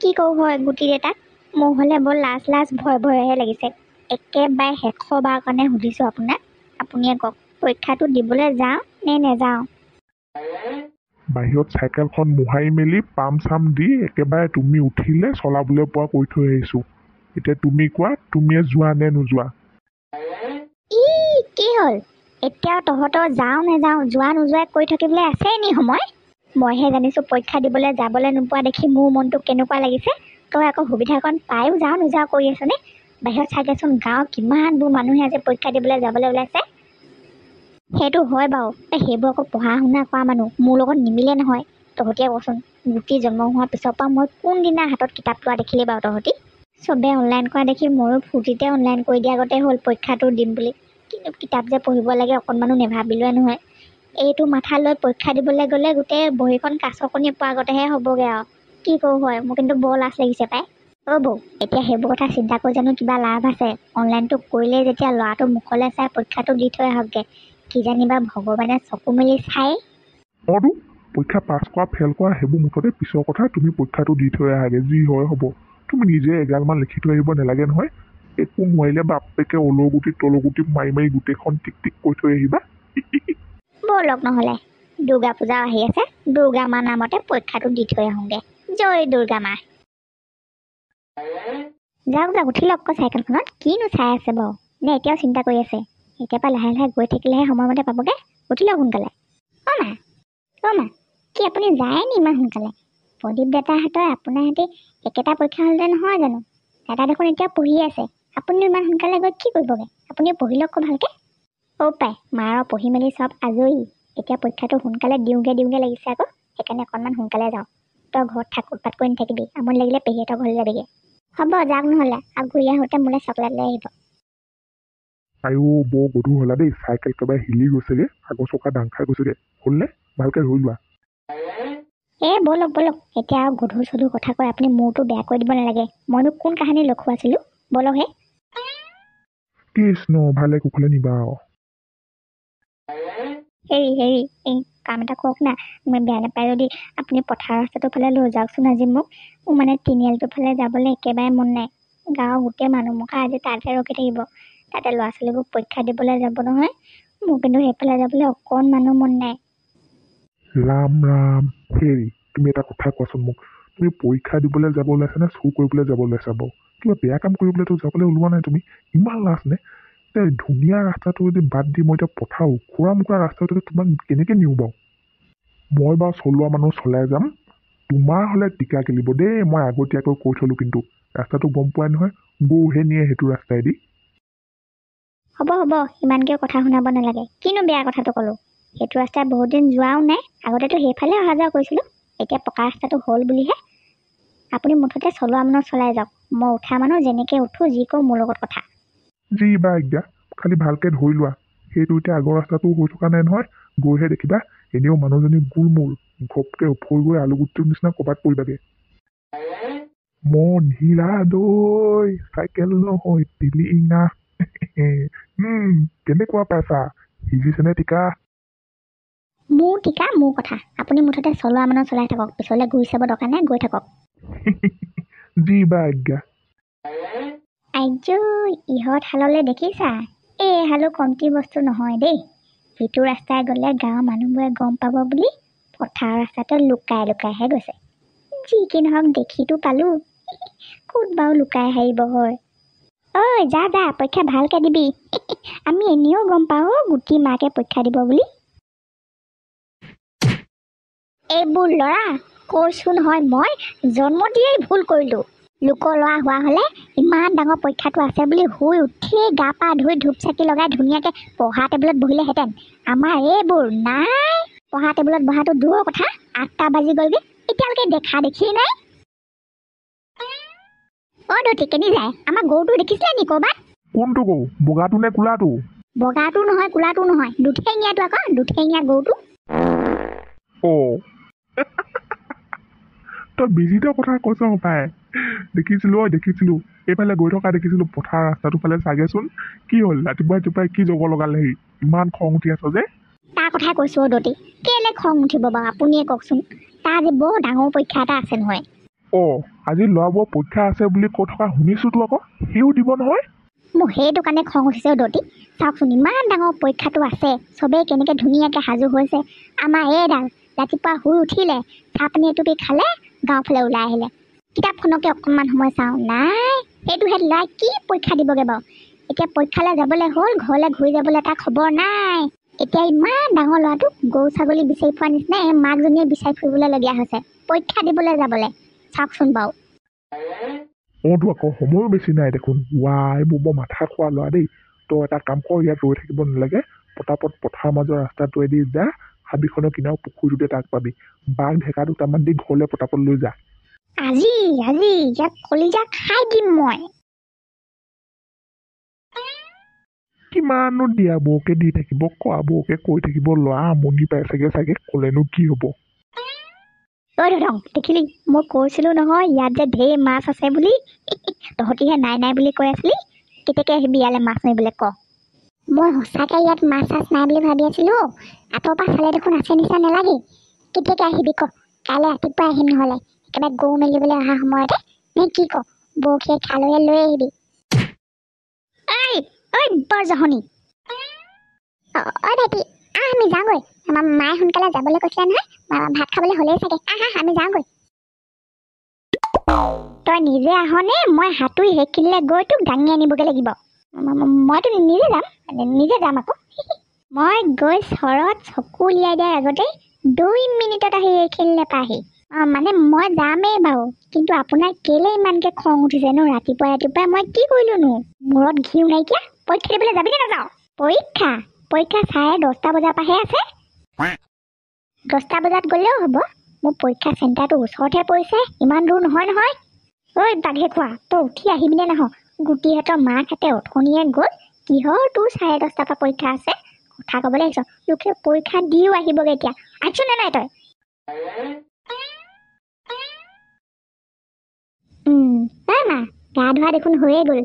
কি কওঁ হয় গুটি এটাক মোৰ হ'লে বৰ লাজ লাজ ভয় ভয়হে লাগিছে। একেবাৰে শেষবাৰ কাৰণে সুধিছোঁ আপোনাক, আপুনিয়ে কওক পৰীক্ষাটো দিবলৈ যাওঁ নে নেযাওঁ? বাহিৰত চাইকেলখন মোহাৰি মেলি পাম চাম দি একেবাৰে তুমি উঠিলে চলাবলৈ পোৱা কৰি থৈ আহিছোঁ। এতিয়া তুমি কোৱা, তুমিয়ে যোৱা নে নোযোৱা? কি হ'ল এতিয়াও তহঁতৰ যাওঁ নেযাওঁ যোৱা নোযোৱা কৈ থাকিবলৈ আছেই নি সময়? মইহে জানিছোঁ পৰীক্ষা দিবলৈ যাবলৈ নোপোৱা দেখি মোৰ মনটো কেনেকুৱা লাগিছে। তই আকৌ সুবিধাকণ পায়ো যাওঁ নোযাওঁ কৰি আছনে? বাহিৰত চাইকেচোন গাঁৱৰ কিমানবোৰ মানুহে আজি পৰীক্ষা দিবলৈ যাবলৈ ওলাইছে। সেইটো হয় বাৰু, সেইবোৰ আকৌ পঢ়া শুনা কৰা মানুহ, মোৰ লগত নিমিলে নহয়। তহঁতিয়ে কচোন, গুটি জন্ম হোৱাৰ পিছৰ পৰা মই কোনদিনা হাতত কিতাপ লোৱা দেখিলি বাৰু তহঁতি? চবেই অনলাইন কৰা দেখি ময়ো ফূৰ্তিতে অনলাইন কৰি দিয়া আগতে হ'ল পৰীক্ষাটো দিম বুলি। কিন্তু কিতাপ যে পঢ়িব লাগে অকণমানো নেভাবিলোৱে নহয়। এইটো মাথা লৈ পৰীক্ষা দিবলৈ গ'লে গোটেই বহীখন কাছকণি পোৱাৰ আগতেহে হ'বগৈ আৰু। কি কৰোঁ হয়, মোৰ কিন্তু বৰ লাজ লাগিছে পাই। বৌ এতিয়া সেইবোৰ কথা চিন্তা কৰি জানো কিবা লাভ আছে? অনলাইনটো কৰিলেই যেতিয়া ল'ৰাটো মুখলৈ চাই পৰীক্ষাটো দি থৈ আহকগৈ, কিজানিবা ভগৱানে চকু মেলি চাই। পৰীক্ষা পাছ কৰা ফেইল কৰা সেইবোৰ মুঠতে পিছৰ কথা, তুমি পৰীক্ষাটো দি থৈ আহাগে, যি হয় হ'ব। তুমি নিজে এগালমান লিখি থৈ আহিব নালাগে নহয়। একো নোৱাৰিলে বাপেকে অলগুটি তলগুটি মাৰি মাৰি গোটেইখন টিক টিক কৰি থৈ আহিবা। ব'লক নহ'লে, দুৰ্গা পূজা আহি আছে, দুৰ্গা মা নামতে পৰীক্ষাটো দি থৈ আহোঁগৈ। জয় দুৰ্গা মা। যাওক যাওক উঠি লওক আকৌ চাইকেলখনত, কিনো চাই আছে বাৰু? নে এতিয়াও চিন্তা কৰি আছে? এতিয়াৰ পৰা লাহে লাহে গৈ থাকিলেহে সময়মতে পাবগৈ। উঠি লওক সোনকালে। অ' মা কি আপুনি যায় নি ইমান সোনকালে? প্ৰদীপ দাদাহঁতৰ আপোনাৰ সৈতে একেটা পৰীক্ষা হ'লতে নহয় জানো? দাদা দেখোন এতিয়া পঢ়ি আছে, আপুনিও ইমান সোনকালে গৈ কি কৰিবগৈ? আপুনি পঢ়ি লওক ভালকৈ। পাই মাৰ পঢ়ি মেলি চব আজৰি, এতিয়া পৰীক্ষাটো সোনকালে দিওঁগৈ লাগিছে আকৌ, সেইকাৰণে অকণমান সোনকালে যাওঁ। তই ঘৰত থাক, উৎপাত কৰি নাথাকিবি, আমনি লাগিলে পেহীহঁতৰ ঘৰলৈ যাবিগৈ। হ'ব যাওক নহ'লে, আৰু ঘূৰি আহোঁতে মোলৈ চকলেট লৈ আহিব। আইও বৰ গধুৰ হ'লা দেই, চাইকেল একেবাৰে হিলি গৈছেগে, আগৰ চকা দাং খাই গৈছেগে। হ'লনে? ভালকে ধৰি লোৱা। ব'লক এতিয়া আৰু গধুৰ চধুৰ কথা কৈ আপুনি মূৰটো বেয়া কৰি দিব নালাগে। মইনো কোন কাহিনী লখুৱাইছিলোঁ? ব'লক হে। কৃষ্ণ ভালে কুশলে নিবা আৰু। হেৰি এই কাম এটা কৰক না, মই বেয়া নাপায় যদি আপুনি পথাৰ ৰাস্তাটোৰ ফালে লৈ যাওকচোন আজি মোক মানে তিনিআলিটোৰ ফালে যাবলৈ একেবাৰে মন নাই। গাঁৱৰ গোটেই মানুহ মুখা আজি তাতহে ৰখি থাকিব, তাতে ল'ৰা ছোৱালীবোৰ পৰীক্ষা দিবলৈ যাব নহয়। মোৰ কিন্তু সেইফালে যাবলৈ অকণমানো মন নাই। ৰাম হেৰি তুমি এটা কথা কোৱাচোন মোক, তুমি পৰীক্ষা দিবলৈ যাব ওলাইছা নে চুৰ কৰিবলৈ যাব ওলাইছা বাৰু? কিবা বেয়া কাম কৰিবলৈতো যাবলৈ ওলোৱা নাই তুমি, ইমান লাজ নে? ধুনীয়া ৰাস্তাটো যদি বাদ দি মই এতিয়া পথাৰ উখুৰা মোখুৰা ৰাস্তাটো তোমাক কেনেকৈ নিওঁ বাৰু? মই বাৰু চলোৱা মানুহ চলাই যাম, তোমাৰ হ'লে টিকা খেলিব দেই। মই আগতীয়াকৈ কৈ থলোঁ, কিন্তু ৰাস্তাটো গম পোৱাই নহয়, বৌহে নিয়ে সেইটো ৰাস্তাইদি। হ'ব ইমানকৈ কথা শুনাব নালাগে, কিনো বেয়া কথাটো ক'লোঁ? সেইটো ৰাস্তাই বহুত দিন যোৱাও নাই, আগতেতো সেইফালে অহা যোৱা কৰিছিলোঁ, এতিয়া পকা ৰাস্তাটো হ'ল বুলিহে। আপুনি মুঠতে চলোৱা মানুহ চলাই যাওক, মই উঠা মানুহ যেনেকৈ উঠোঁ যি কৰোঁ মোৰ লগত কথা। যি বা আজ্ঞা, খালি ভালকে ধৰি লোৱা। সেইটো এতিয়া আগৰ ৰাস্তাটো হৈ থকা নাই নহয়, গৈহে দেখিবা এনেও মানুহজনী গোলমোল, ঘপকে উফৰি গৈ আলুগুটিৰ নিচিনা ক'ৰবাত পৰিবাগে। মন হীৰা দৈ চাইকেল নহয় টিলিঙা। কেনেকুৱা পাইছা? সিজিছেনে টিকা? মোৰ টিকা মোৰ কথা, আপুনি মুঠতে চলোৱা মানুহ চলাই থাকক, পিছলৈ ঘূৰি চাব দৰকাৰ নাই, গৈ থাকক। যি বা আজ্ঞা। ইহঁত হাললৈ দেখিছা? এই হালো কমটি বস্তু নহয় দেই। সিটো ৰাস্তাই গ'লে গাঁৱৰ মানুহবোৰে গম পাব বুলি পথাৰ ৰাস্তাতে লুকাই লুকাইহে গৈছে। যি কি নহওক দেখিতো পালোঁ, ক'ত বাৰু লুকাই হাৰিব হয়। যা পৰীক্ষা ভালকৈ দিবি। আমি এনেও গম পাওঁ গুটি মাকে পৰীক্ষা দিব বুলি। এইবোৰ ল'ৰা কৈছোঁ নহয়, মই জন্ম দিয়েই ভুল কৰিলোঁ। লোকৰ ল'ৰা হোৱা হ'লে ইমান ডাঙৰ পৰীক্ষাটো আছে বুলি শুই উঠিয়েই গা পা ধুই ধূপ চাকি লগাই ধুনীয়াকৈ পঢ়া টেবুলত বহিলেহেঁতেন। আমাৰ এইবোৰ নাই, পঢ়া টেবুলত বহাটো দূৰৰ কথা, 8টা বাজি গ'লগৈ, এতিয়ালৈকে দেখা দেখিয়েই নাই। দতি কেনি যায়? আমাৰ গৰুটো দেখিছিলে নি ক'ৰবাত? কোনটো গৰু, বগাটো নে কোলাটো? বগাটো নহয় কোলাটো নহয়, দুঠেঙীয়াটো আকৌ, দুঠেঙীয়া গৰুটো। তই বিজিত কথা কৈছ পাই। দেখিছিলোঁ এইফালে গৈ থকা দেখিছিলোঁ পথাৰ ৰাস্তাটোৰ ফালে। চাগেচোন কি হ'ল, ৰাতিপুৱাই কি জগৰ লগালেহি, ইমান খং উঠি আছ যে? তাৰ কথাই কৈছোঁ দতি, কেলে খং উঠিব বাৰু আপুনিয়ে কওকচোন? তাৰ আজি বৰ ডাঙৰ পৰীক্ষা এটা আছে নহয়। অঁ আজি ল'ৰাবোৰৰ পৰীক্ষা আছে বুলি কৈ থকা শুনিছোঁতো আকৌ সিও দিব নহয় মোৰ সেইটো কাৰণে খং উঠিছে দতি চাওকচোন ইমান ডাঙৰ পৰীক্ষাটো আছে চবেই কেনেকৈ ধুনীয়াকৈ সাজু হৈছে আমাৰ এইডাল ৰাতিপুৱা শুই উঠিলে চাহ পানী এটুপি খালে গাঁৱৰ ফালে ওলাই আহিলে কিতাপখনকে অকণমান সময় চাওঁ নাই সেইটোহে ল'ৰাই কি পৰীক্ষা দিবগৈ বাৰু এতিয়া পৰীক্ষালৈ যাবলৈ হ'ল ঘৰলৈ ঘূৰি যাবলৈ তাৰ খবৰ নাই এতিয়া ইমান ডাঙৰ ল'ৰাটোক গৰু ছাগলী বিচাৰি পোৱা নিচিনাই মাকজনীয়ে বিচাৰি ফুৰিবলৈলগীয়া হৈছে পৰীক্ষা দিবলৈ যাবলৈ চাওকচোন বাৰু মইতো আকৌ সময়ো বেছি নাই দেখোন এইবোৰ বৰ মাথা খোৱা ল'ৰা দেই তই এটা কাম কৰ ইয়াত ৰৈ থাকিব নালাগে পটাপট পথাৰৰ মাজৰ ৰাস্তাটোৱেদি যা হাবিখনৰ কিনাৰৰ পুখুৰীটোতে তাক পাবি বাঘ ঢেকা দুটামান দি ঘৰলৈ পটাপট লৈ যা আজি ইয়াক কলিজা খাই দিম মই কিমানো দিয়া বৌকে দি থাকিব কোৱা বৌকে কৈ থাকিব ল'ৰা আমনি পাই চাগে ক'লেনো কি হ'ব ঐ ধৰং দেখিলি মই কৈছিলোঁ নহয় ইয়াত যে ঢেৰ মাছ আছে বুলি তহঁতিহে নাই বুলি কৈ আছিলি কেতিয়াকৈ আহিবি ইয়ালৈ মাছ মাৰিবলৈ ক মই সঁচাকৈ ইয়াত মাছ চাছ নাই বুলি ভাবি আছিলোঁ আঁতৰৰ পৰা চালে দেখোন আছে নিচিনা নালাগে কেতিয়াকৈ আহিবি ক কাইলৈ ৰাতিপুৱা আহিম নহ'লে একেবাৰে গৰু মেলিবলৈ অহা সময়তে নে কি ক বৌকে খালৈয়ে লৈ আহিবি ঐ বৰ জহনি ঐ ভাইটি আমি যাওঁগৈ আমাৰ মায়ে সোনকালে যাবলৈ কৈছিলে নহয় ভাত খাবলৈ হ'লেই চাগে আমি যাওঁগৈ তই নিজে আহনে মই সাঁতুৰি সেইখিনিলৈ গৈ তোক দাঙি আনিবগৈ লাগিব মইতো নিজে যাম আকৌ মই গৈ চৰত চকু উলিয়াই দিয়াৰ আগতে 2 মিনিটত আহি এইখিনিলৈ পাহি মানে মই যামেই বাৰু কিন্তু আপোনাৰ কেলে ইমানকৈ খং উঠিছেনো ৰাতিপুৱাই মই কি কৰিলোনো মূৰত ঘিউ নাইকিয়া পৰীক্ষা দিবলৈ যাবি নে নাযাওঁ পৰীক্ষা 10:30 বজাৰ পৰাহে আছে 10টা বজাত গ'লেও হ'ব মোৰ পৰীক্ষা চেণ্টাৰটো ওচৰতহে পৰিছে ইমান দূৰ নহয় ঐ বাঘে খোৱা তই উঠি আহিবিনে নহয় গুটিহঁতৰ মাকহঁতে অথনিয়ে গ'ল কিহৰ তোৰ 10:30 পৰা পৰীক্ষা আছে কথা ক'বলৈ আহিছ লোকে পৰীক্ষা দিও আহিবগৈ এতিয়া আহিছনে নাই তই মা গা ধোৱা দেখোন হৈয়ে গ'ল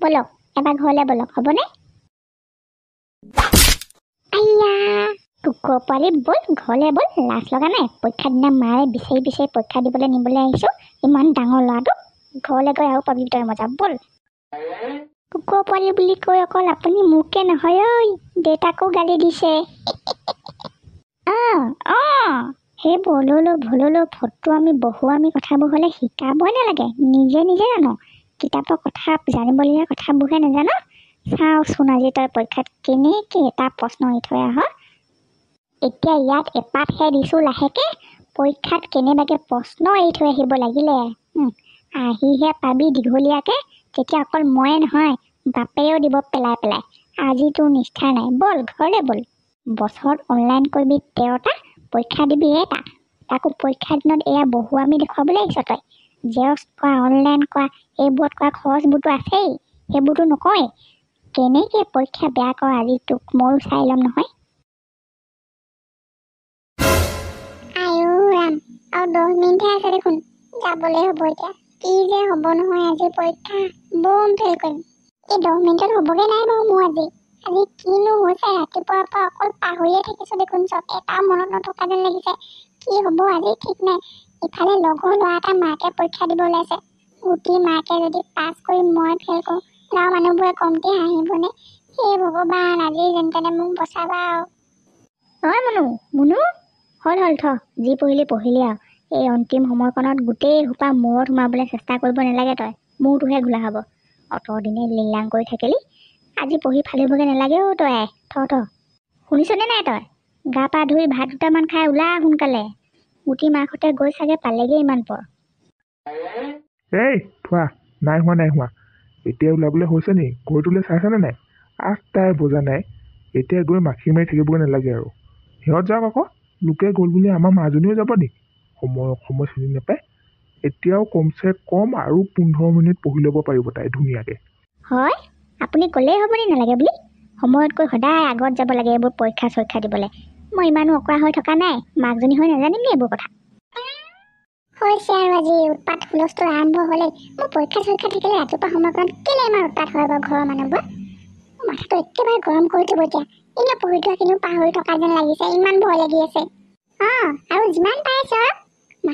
বলক এবাৰ ঘৰলৈ বলক হ'বনে কুকুৰ পোৱালি বল ঘৰলৈ বল লাজ লগা নাই পৰীক্ষা দিনা মায়ে বিচাৰি পৰীক্ষা দিবলৈ নিবলৈ আহিছোঁ ইমান ডাঙৰ ল'ৰাটোক ঘৰলৈ গৈ আৰু পাবি তই মজা বল কুকুৰ পোৱালি বুলি কৈ অকল আপুনি মোকে নহয় ঐ দেউতাকো গালি দিছে সেই ভললো ফটো আমি কথাবোৰ হ'লে শিকাবই নালাগে নিজে জানো কিতাপৰ কথা জানিবলগীয়া কথাবোৰহে নাজানো চাওচোন আজি তই পৰীক্ষাত কেনেকৈ এটা প্ৰশ্ন এৰি থৈ আহ এতিয়া ইয়াত এপাতহে দিছোঁ লাহেকৈ পৰীক্ষাত কেনেবাকৈ প্ৰশ্ন এৰি থৈ আহিব লাগিলে আহিহে পাবি দীঘলীয়াকৈ তেতিয়া অকল ময়ে নহয় বাপেৰেও দিব পেলাই আজি তোৰ নিষ্ঠা নাই বল ঘৰলৈ বল বছৰত অনলাইন কৰিবি 13টা পৰীক্ষা দিবি এটা তাকো পৰীক্ষাৰ দিনত এয়া বহুৱামি দেখুৱাবলৈ আহিছ তই জেৰক্স কৰা অনলাইন কৰা এইবোৰত কৰা খৰচবোৰতো আছেই সেইবোৰতো নকয় কেনেকৈ পৰীক্ষা বেয়া কৰ আজি তোক ময়ো চাই ল'ম নহয় আৰু 10 মিনিটহে আছে দেখোন যাবলৈ হ'ব এতিয়া কি যে হ'ব নহয় আজি পৰীক্ষা বম ফেল কৰিম এই 10 মিনিটত হ'বগৈ নাই বাৰু মোৰ আজি কিনো হৈছে ৰাতিপুৱাৰ পৰা অকল পাহৰিয়ে থাকিছোঁ দেখোন চব এটাও মনত নথকা যেন লাগিছে কি হ'ব আজি ঠিক নাই ইফালে লগৰ ল'ৰা এটা মাকে পৰীক্ষা দিব ওলাইছে গুটি মাকে যদি পাছ কৰি মই ফেল কৰোঁ গাঁৱৰ মানুহবোৰে কমতি হাঁহিবনে সেই ভগৱান আজি যেন তেনে মোক বচাবা আৰু মুনু হ'ল থ যি পঢ়িলি আৰু এই অন্তিম সময়কণত গোটেই সোপা মূৰত সোমাবলৈ চেষ্টা কৰিব নালাগে তই মূৰটোহে ঘোলা হ'ব অত দিনে লিংলাং কৰি থাকিলি আজি পঢ়ি ফালিবগৈ নালাগেও তই থ শুনিছনে নাই তই গা পা ধুই ভাত দুটামান খাই ওলা সোনকালে গুটি মাকহঁতে গৈ চাগে পালেগৈ ইমান পৰ এই থোৱা নাই হোৱা এতিয়া ওলাবলৈ হৈছে নি ঘৰটোলৈ চাইছনে নাই 8টাই বজা নাই এতিয়া গৈ মাখি মাৰি থাকিবগৈ নালাগে আৰু সিহঁত যাওক আকৌ লোকে গ'ল বুলি আমাৰ মাজনীও যাব নি সময় চিনি নাপায় এতিয়াও কমচে কম আৰু 15 মিনিট পঢ়ি ল'ব পাৰিব তাই ধুনীয়াকৈ হয় আপুনি ক'লেই হ'বনি নালাগে বুলি সময়তকৈ সদায় আগত যাব লাগে এইবোৰ পৰীক্ষা দিবলৈ মই ইমানো অকৰা হৈ থকা নাই মাকজনী হৈ নাজানিমনি এইবোৰ কথা হৈছে আৰু আজি উৎপাত হুলস্থুল আৰম্ভ হ'লেই মোৰ পৰীক্ষা থাকিলে ৰাতিপুৱা সময়কণত কেলে ইমান উৎপাত হয় বাৰু ঘৰৰ মানুহবোৰ মাথাটো একেবাৰে গৰম কৰি দিব এতিয়া এনেও পঢ়ি থোৱাখিনিও পাহৰি থকা যেন লাগিছে ইমান ভয় লাগি আছে আৰু যিমান পাৰিছে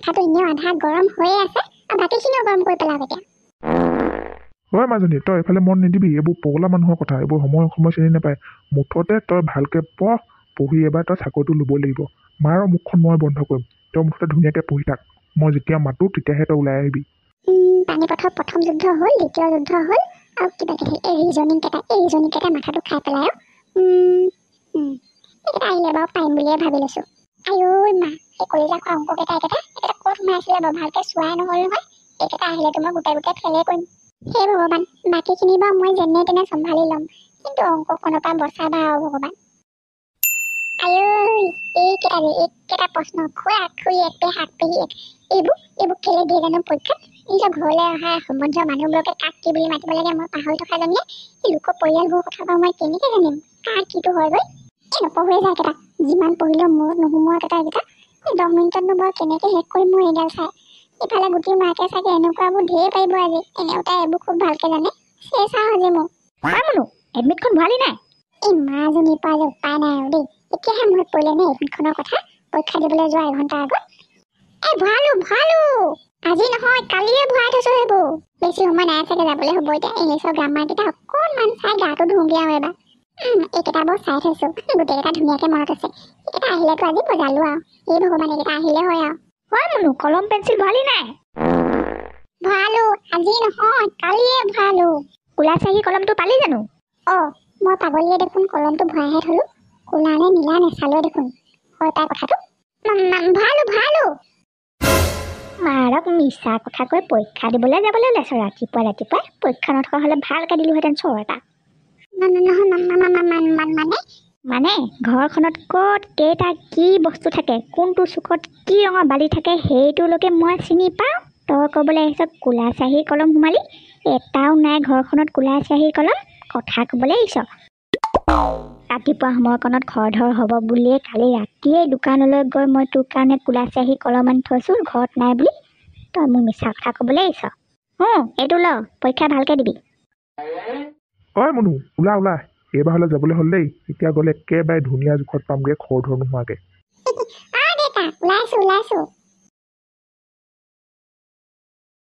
মাথাটো এনেও আধা গৰম হৈয়ে আছে আৰু বাকীখিনিও গৰম কৰি পেলাওক এতিয়া। হয় মাজনী, তই এইফালে মন নিদিবি, এইবোৰ পগলা মানুহৰ কথা, এইবোৰ সময় চিনি নাপায়। মুঠতে তই ভালকে পঢ়ি এবাৰ তই চাকৰিটো ল'বই লাগিব। মাৰৰ মুখখন মই বন্ধ কৰিম, তই মুঠতে ধুনীয়াকে পঢ়ি থাক। মই যেতিয়া মাতো তেতিয়াহে তই ওলাই আহিবি। পানীপথৰ প্ৰথম যুদ্ধ হ'ল, দ্বিতীয় যুদ্ধ হ'ল, আৰু কিবা কিবি এই ৰিজনিং কেইটা মাথাটো খাই পেলাই এইকেইটা আহিলে বাৰু পাৰিম বুলিয়ে ভাবি লৈছোঁ। আইঐ মা, এই কলিজা খোৱা অংককেইটা এইকেইটা ক'ত সোমাই আছিলে বাৰু, ভালকে চোৱাই নহ'ল নহয়। এইকেইটা আহিলেতো মই গোটাই ফেলেই কৰিম। হে ভগৱান, বাকীখিনি বাৰু মই যেনে তেনে চম্ভালি ল'ম, কিন্তু অংকখনৰ পৰা বচাবা আৰু ভগৱান। আইঐ, এইকেইটা প্ৰশ্ন খুৰা খুৰী এক পে শাক পেহী এক, এইবোৰ কেলে দিয়ে জানো পৰীক্ষাত। নিজৰ ঘৰলৈ অহা সম্বন্ধীয় মানুহবোৰকে কাক কি বুলি মাতিব লাগে মই পাহৰি থকা জনীয়ে এই লোকৰ পৰিয়ালবোৰৰ কথা বাৰু মই কেনেকে জানিম কাৰ কিটো হয়গৈ। এই নপঢ়োৱে যায় কেইটা, যিমান পঢ়িলেও মূৰত নোসোমোৱা এইকেইটা এই 10 মিনিটতনো বাৰু কেনেকে শেষ কৰিম মই এইডাল চাই। ইফালে গুটি মাকে চাগে এনেকুৱাবোৰ ঢেৰ পাৰিব আজি, এনেও তাই এইবোৰ খুব ভালকে জানে। চেঁচা আজি মোক মনো এডমিটখন ভৰালি নাই? এই মাজনী পৰা যে উপায় নাই আৰু দেই, এতিয়াহে মনত পৰিলে নে এডমিটখনৰ কথা পৰীক্ষা দিবলৈ যোৱা এঘণ্টা আগত। এই ভৰালো আজি নহয় কালিয়ে ভৰাই থৈছো। সেইবোৰ বেছি সময় নাই চাগে যাবলৈ হ'ব এতিয়া। ইংলিছৰ গ্ৰামাৰকেইটা অকণমান চাই গাটো ধুমগীয়া হয় এবাৰ। এইকেইটা বৰ চাই থৈছো, গোটেইকেইটা ধুনীয়াকে মনত আছে। এইকেইটা আহিলেতো আজি বজালো আৰু এই ভগৱান এইকেইটা আহিলে হয় আৰু। হয় মনো, কলম পেঞ্চিল ভৰালি নাই? ভৰালো, আজি নহয় কালিয়ে ভৰালো। কোলা চাহী কলমটো পালি জানো? মই পাগলীয়ে দেখোন কলমটো ভৰাইহে থলো, কোলা নে নীলা নেচালো দেখোন। হয় তাই কথাটো ভৰালো। মাৰক মিছা কথা কৈ পৰীক্ষা দিবলৈ যাবলৈ ওলাইছ ৰাতিপুৱাই। পৰীক্ষা নথকা হ'লে ভালকে দিলোহেঁতেন চৰটা। মানে ঘৰখনত ক'ত কেইটা কি বস্তু থাকে, কোনটো চুকত কি ৰঙৰ বালি থাকে সেইটোলৈকে মই চিনি পাওঁ। তই ক'বলৈ আহিছ কোলা চাহী কলম সোমালি, এটাও নাই ঘৰখনত কোলা চাহী কলম, কথা ক'বলৈ আহিছ। ৰাতিপুৱা সময়কণত খৰধৰ হ'ব বুলিয়ে কালি ৰাতিয়ে দোকানলৈ গৈ মই তোৰ কাৰণে কোলা চাহী কলম আনি থৈছোঁ, ঘৰত নাই বুলি তই মোক মিছা কথা ক'বলৈ আহিছ। এইটো ল, পৰীক্ষা ভালকে দিবি। হয় মনো, ওলা এইবাৰ হ'লে যাবলৈ হ'ল দেই। এতিয়া গ'লে একেবাৰে ধুনীয়া জোখত পামগৈ, খৰধৰ নোহোৱাকে। ওলাইছো